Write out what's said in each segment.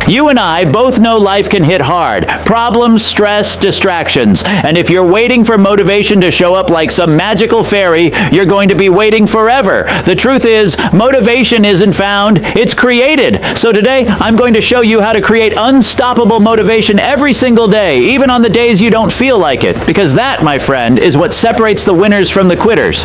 You and I both know life can hit hard. Problems, stress, distractions. And if you're waiting for motivation to show up like some magical fairy, you're going to be waiting forever. The truth is, motivation isn't found, it's created. So today, I'm going to show you how to create unstoppable motivation every single day, even on the days you don't feel like it. Because that, my friend, is what separates the winners from the quitters.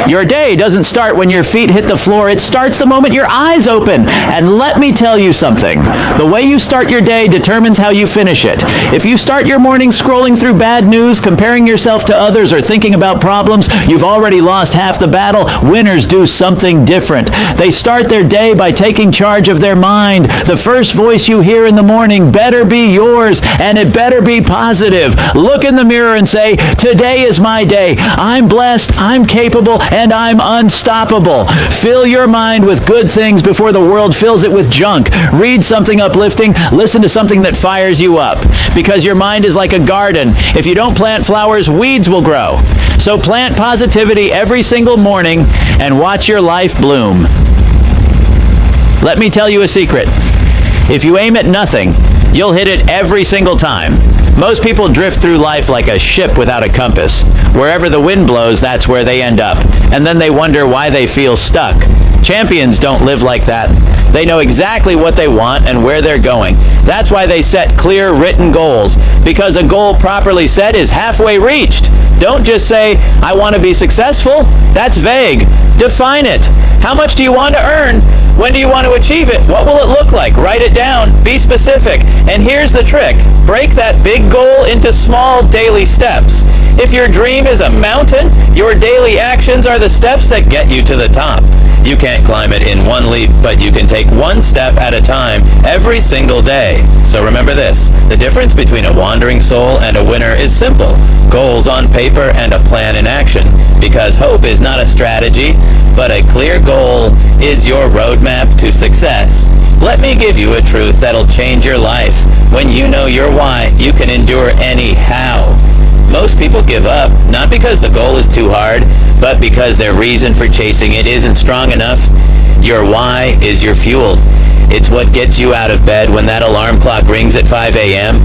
Your day doesn't start when your feet hit the floor. It starts the moment your eyes open. And let me tell you something. The way you start your day determines how you finish it. If you start your morning scrolling through bad news, comparing yourself to others, or thinking about problems, you've already lost half the battle. Winners do something different. They start their day by taking charge of their mind. The first voice you hear in the morning better be yours, and it better be positive. Look in the mirror and say, today is my day. I'm blessed, I'm capable, and I'm unstoppable. Fill your mind with good things before the world fills it with junk. Read something uplifting. Listen to something that fires you up. Because your mind is like a garden. If you don't plant flowers, weeds will grow. So plant positivity every single morning and watch your life bloom. Let me tell you a secret. If you aim at nothing, you'll hit it every single time. Most people drift through life like a ship without a compass. Wherever the wind blows, that's where they end up. And then they wonder why they feel stuck. Champions don't live like that. They know exactly what they want and where they're going. That's why they set clear, written goals. Because a goal properly set is halfway reached. Don't just say, I want to be successful. That's vague. Define it. How much do you want to earn? When do you want to achieve it? What will it look like? Write it down. Be specific. And here's the trick. Break that big goal into small daily steps. If your dream is a mountain, your daily actions are the steps that get you to the top. You can't climb it in one leap, but you can take one step at a time every single day. So remember this, the difference between a wandering soul and a winner is simple. Goals on paper and a plan in action. Because hope is not a strategy, but a clear goal is your roadmap to success. Let me give you a truth that'll change your life. When you know your why, you can endure any how. Most people give up, not because the goal is too hard, but because their reason for chasing it isn't strong enough. Your why is your fuel. It's what gets you out of bed when that alarm clock rings at 5 a.m.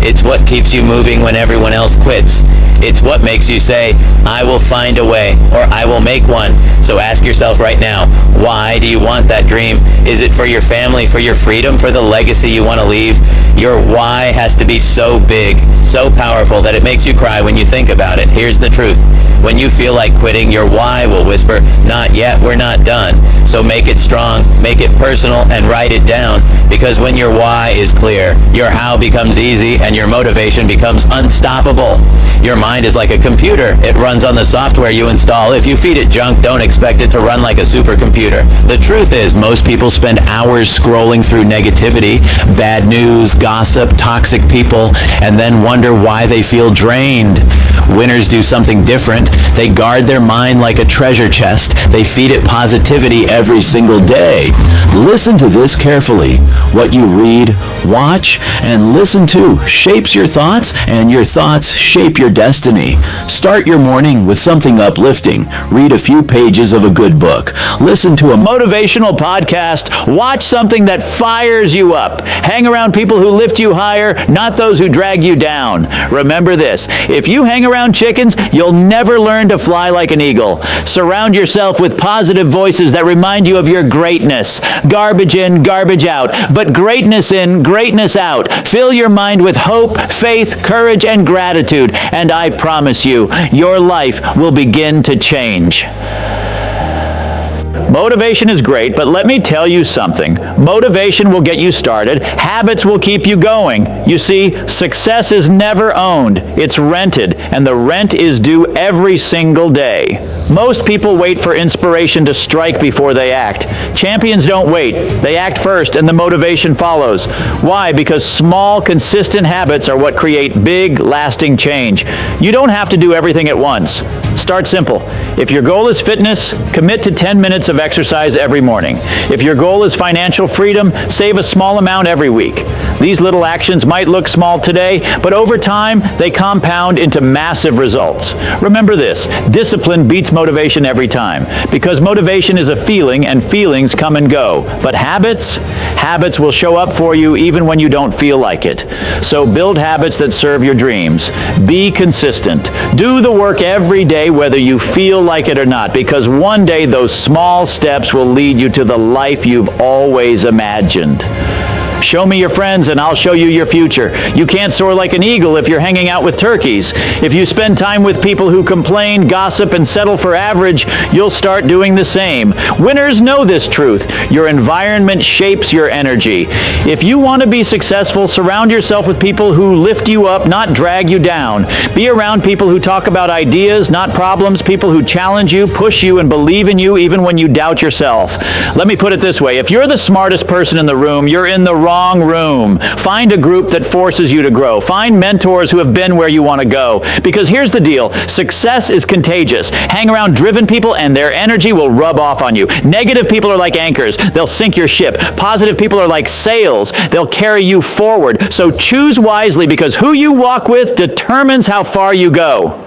It's what keeps you moving when everyone else quits. It's what makes you say, I will find a way, or I will make one. So ask yourself right now, why do you want that dream? Is it for your family, for your freedom, for the legacy you want to leave? Your why has to be so big, so powerful that it makes you cry when you think about it. Here's the truth. When you feel like quitting, your why will whisper, not yet, we're not done. So make it strong, make it personal, and write it down. Because when your why is clear, your how becomes easy and your motivation becomes unstoppable. Your mind is like a computer. It runs on the software you install. If you feed it junk, don't expect it to run like a supercomputer. The truth is, most people spend hours scrolling through negativity, bad news, gossip, toxic people, and then wonder why they feel drained. Winners do something different. They guard their mind like a treasure chest. They feed it positivity every single day. Listen to this carefully. What you read, watch, and listen to shapes your thoughts, and your thoughts shape your destiny. Start your morning with something uplifting. Read a few pages of a good book. Listen to a motivational podcast. Watch something that fires you up. Hang around people who lift you higher, not those who drag you down. Remember this, if you hang around chickens, you'll never learn to fly like an eagle. Surround yourself with positive voices that remind you of your greatness. Garbage in, garbage out, but greatness in, greatness out. Fill your mind with hope, faith, courage, and gratitude, and I promise you, your life will begin to change. Motivation is great, but let me tell you something. Motivation will get you started. Habits will keep you going. You see, success is never owned. It's rented, and the rent is due every single day. Most people wait for inspiration to strike before they act. Champions don't wait. They act first, and the motivation follows. Why? Because small, consistent habits are what create big, lasting change. You don't have to do everything at once. Start simple. If your goal is fitness, commit to 10 minutes of exercise every morning. If your goal is financial freedom, save a small amount every week. These little actions might look small today, but over time, they compound into massive results. Remember this, discipline beats motivation every time, because motivation is a feeling and feelings come and go. But habits will show up for you even when you don't feel like it. So build habits that serve your dreams. Be consistent. Do the work every day whether you feel like it or not, because one day those small steps will lead you to the life you've always imagined. Show me your friends and I'll show you your future. You can't soar like an eagle if you're hanging out with turkeys. If you spend time with people who complain, gossip, and settle for average, you'll start doing the same. Winners know this truth. Your environment shapes your energy. If you want to be successful, surround yourself with people who lift you up, not drag you down. Be around people who talk about ideas, not problems, people who challenge you, push you, and believe in you even when you doubt yourself. Let me put it this way. If you're the smartest person in the room, you're in the wrong room. Find a group that forces you to grow. Find mentors who have been where you want to go. Because here's the deal. Success is contagious. Hang around driven people and their energy will rub off on you. Negative people are like anchors. They'll sink your ship. Positive people are like sails. They'll carry you forward. So choose wisely, because who you walk with determines how far you go.